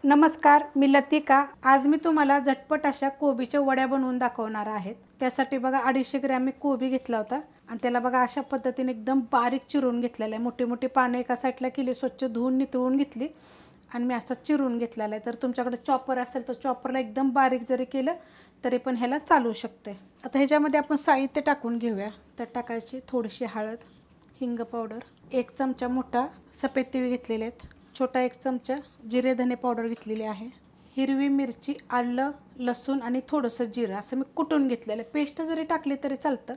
नमस्कार, मी लतिका। आज मी तुम्हाला झटपट अशा कोबीच्या वड्या बनवून दाखवणार आहेत। त्यासाठी बघा 250 ग्रॅम मी कोबी घेतला होता आणि त्याला बघा अशा पद्धतीने एकदम बारीक चिरून घेतलेला आहे। मोठी मोठी पाने एका साईडला केली, स्वच्छ धुवून नितळून घेतली आणि मी असं चिरून घेतलेला आहे। तर तुमच्याकडे चॉपर असेल तर चॉपरला एकदम बारीक जरी केलं तरी पण ह्याला चालू शकते। आता ह्याच्यामध्ये आपण साहित्य टाकून घेऊया। तर टाकायची थोडीशी हळद, हिंग पावडर, 1 चमचा मोठा सफेद तीळ घेतलेले आहेत, छोटा 1 चमचा जिरे धने पावडर घेतलेली आहे, हिरवी मिरची, आलं, लसूण आणि थोडंसं जिरं असं मी कुटून घेतलेलं आहे। पेस्ट जरी टाकली तरी चालतं,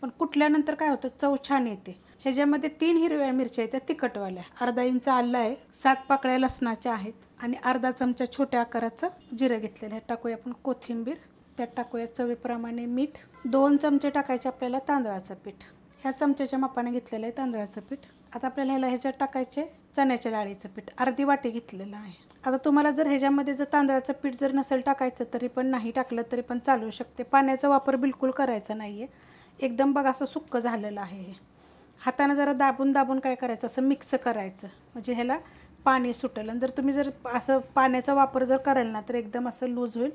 पण कुटल्यानंतर काय होतं चव छान येते। ह्याच्यामध्ये 3 हिरव्या मिरच्या आहेत त्या तिखटवाल्या, अर्धा इंच आलं आहे, 7 पाकळ्या लसणाच्या आहेत आणि अर्धा चमचा छोट्या आकाराचं जिरं घेतलेलं आहे। टाकूया आपण कोथिंबीर, त्यात टाकूया चवीप्रमाणे मीठ, 2 चमचे टाकायचे आपल्याला तांदळाचं पीठ, ह्या चमच्याच्या मापाने घेतलेलं आहे तांदळाचं पीठ। आता आपल्याला ह्याच्यात टाकायचे चण्याच्या डाळीचं पीठ, अर्धी वाटी घेतलेलं आहे। आता तुम्हाला जर ह्याच्यामध्ये जर तांदळाचं पीठ जर नसेल टाकायचं तरी पण नाही टाकलं तरी पण चालू शकते। पाण्याचा वापर बिलकुल करायचा नाही आहे। एकदम बघा असं सुक्क झालेलं आहे हे। हाताने जरा दाबून दाबून काय करायचं असं मिक्स करायचं, म्हणजे ह्याला पाणी सुटेल। आणि जर तुम्ही जर असं पाण्याचा वापर जर कराल ना तर एकदम असं लूज होईल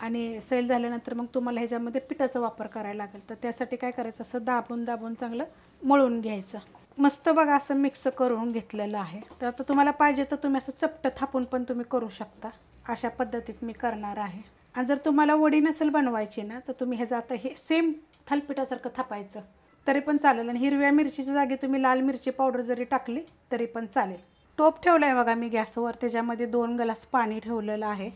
आणि सैल झाल्यानंतर मग तुम्हाला ह्याच्यामध्ये पिठाचा वापर करायला लागेल। तर त्यासाठी काय करायचं असं दाबून दाबून चांगलं मळून घ्यायचं। मस्त बघा असं मिक्स करून घेतलेलं आहे। तर आता तुम्हाला पाहिजे तर तुम्ही असं चपटं थापून पण तुम्ही करू शकता। अशा पद्धतीत मी करणार आहे। आणि जर तुम्हाला वडी नसेल बनवायची ना तर तुम्ही ह्याचं आता हे सेम थालीपीठासारखं थापायचं तरी पण चालेल। आणि हिरव्या मिरचीच्या जागी तुम्ही लाल मिरची पावडर जरी टाकली तरी पण चालेल। टोप ठेवला आहे बघा मी गॅसवर, त्याच्यामध्ये 2 ग्लास पाणी ठेवलेलं आहे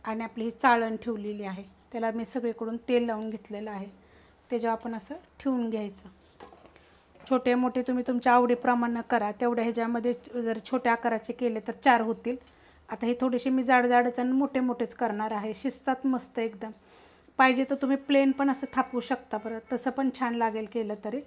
आणि आपली ही चाळण ठेवलेली आहे, त्याला मी सगळीकडून तेल लावून घेतलेलं आहे। त्याच्यावर आपण असं ठेवून घ्यायचं। छोटे मोठे तुम्ही तुमच्या आवडीप्रमाणे करा, तेवढ्या ह्याच्यामध्ये जर छोट्या आकाराचे केले तर 4 होतील। आता हे थोडेसे मी जाड जाडच आणि मोठे मोठेच करणार आहे, शिजतात मस्त एकदम। पाहिजे तर तुम्ही प्लेन पण असं थापू शकता, परत तसं पण छान लागेल केलं तरी,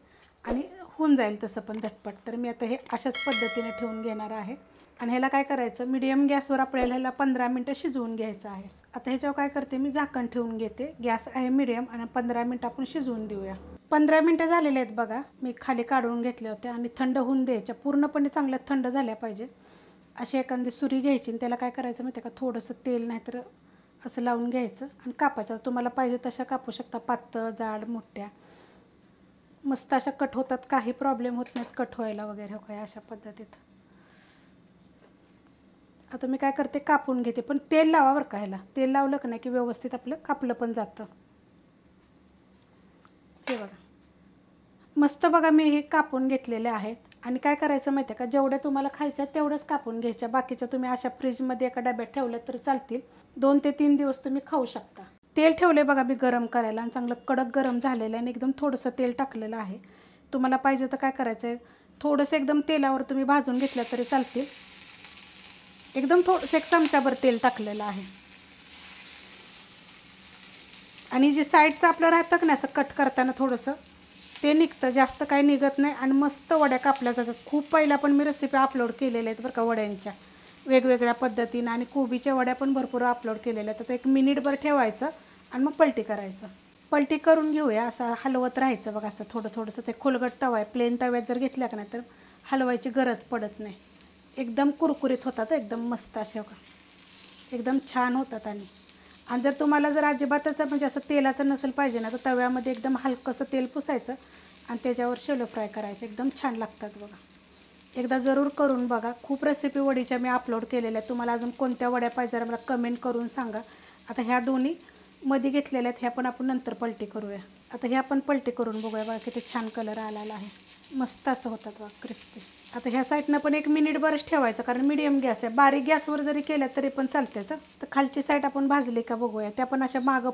आणि होऊन जाईल तसं पण झटपट। तर मी आता हे अशाच पद्धतीने ठेवून घेणार आहे आणि ह्याला काय करायचं मीडियम गॅसवर आपल्याला ह्याला 15 मिनटं शिजवून घ्यायचं आहे। आता ह्याच्यावर काय करते मी झाकण ठेवून घेते, गॅस आहे मीडियम, आणि 15 मिनटं आपण शिजवून देऊया। 15 मिनटं झालेले आहेत बघा, मी खाली काढून घेतले होते आणि थंड होऊन द्यायच्या, पूर्णपणे चांगल्या थंड झाल्या पाहिजे। अशी एखादी सुरी घ्यायची आणि त्याला काय करायचं माहिती आहे का, थोडंसं तेल नाहीतर असं लावून घ्यायचं आणि कापायचं। तुम्हाला पाहिजे तशा कापू शकता, पातळ, जाड, मोठ्या, मस्त अशा कट होतात, काही प्रॉब्लेम होत नाहीत कट व्हायला वगैरे हो काय अशा पद्धतीत। आता मी काय करते कापून घेते, पण तेल लावा बरं का ह्याला, तेल लावलं का नाही की व्यवस्थित आपलं कापलं पण जातं। हे बघा मस्त बघा मी हे कापून घेतलेले आहेत। आणि काय करायचं माहिती आहे का, जेवढ्या तुम्हाला खायच्या तेवढंच कापून घ्यायच्या, बाकीच्या तुम्ही अशा फ्रीजमध्ये एका डब्यात ठेवल्या तर चालतील। 2 ते 3 दिवस तुम्ही खाऊ शकता। तेल ठेवले बघा मी गरम करायला आणि चांगलं कडक गरम झालेलं आहे आणि एकदम थोडंसं तेल टाकलेलं आहे। तुम्हाला पाहिजे तर काय करायचं आहे, थोडंसं एकदम तेलावर तुम्ही भाजून घेतलं तरी चालतील। एकदम थोडंसं 1 चमचाभर तेल टाकलेलं आहे आणि जे साईडचं आपलं राहतं का नाही असं कट करताना थोडंसं ते निघतं, जास्त काही निघत नाही आणि मस्त वड्या कापल्या जातात। खूप पहिला पण मी रेसिपी अपलोड केलेल्या आहेत बरं का वड्यांच्या, वेगवेगळ्या पद्धतीनं, आणि कोबीच्या वड्या पण भरपूर अपलोड केलेल्या आहेत। तर 1 मिनिटभर ठेवायचं आणि मग पलटी करायचं। पलटी करून घेऊया, असं हलवत राहायचं बघा, असं थोडं थोडंसं। ते खोलगट तवा आहे, प्लेन तव्यात जर घेतल्या का नाही तर हलवायची गरज पडत नाही, एकदम कुरकुरीत होतात, एकदम मस्त अशा एकदम छान होतात। आणि जर तुम्हाला जर अजिबातच म्हणजे असं तेलाचं नसेल पाहिजे ना तर तव्यामध्ये एकदम हलकंसं तेल पुसायचं आणि त्याच्यावर शॅलो फ्राय करायचे, एकदम छान लागतात बघा। एकदा जरूर करून बघा, खूप रेसिपी वडीच्या मी अपलोड केलेल्या आहेत। तुम्हाला अजून कोणत्या वड्या पाहिजे मला कमेंट करून सांगा। आता ह्या दोन्ही मध्ये घेतलेल्या आहेत, ह्या पण आपण नंतर पलटी करूया। आता ह्या पण पलटी करून बघूया बघा, किती छान कलर आलेला आहे, मस्त असं होतात बघा क्रिस्पी। आता ह्या साईडनं पण 1 मिनिटभरच ठेवायचं, कारण मीडियम गॅस आहे। बारीक गॅसवर जरी केलं तरी पण चालते। तर खालची साईड आपण भाजली का बघूया, त्या पण अशा मागं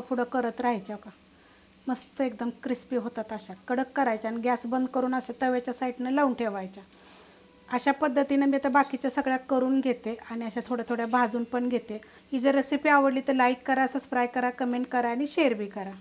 पुढं करत राहायच्या का, मस्त एकदम क्रिस्पी होतात। अशा कडक करायच्या आणि गॅस बंद करून अशा तव्याच्या साईडनं लावून ठेवायच्या। अशा पद्धतीनं मी आता बाकीच्या सगळ्या करून घेते आणि अशा थोड्या थोड्या भाजून पण घेते। ही जर रेसिपी आवडली तर लाईक करा, सबस्क्राईब करा, कमेंट करा आणि शेअर बी करा।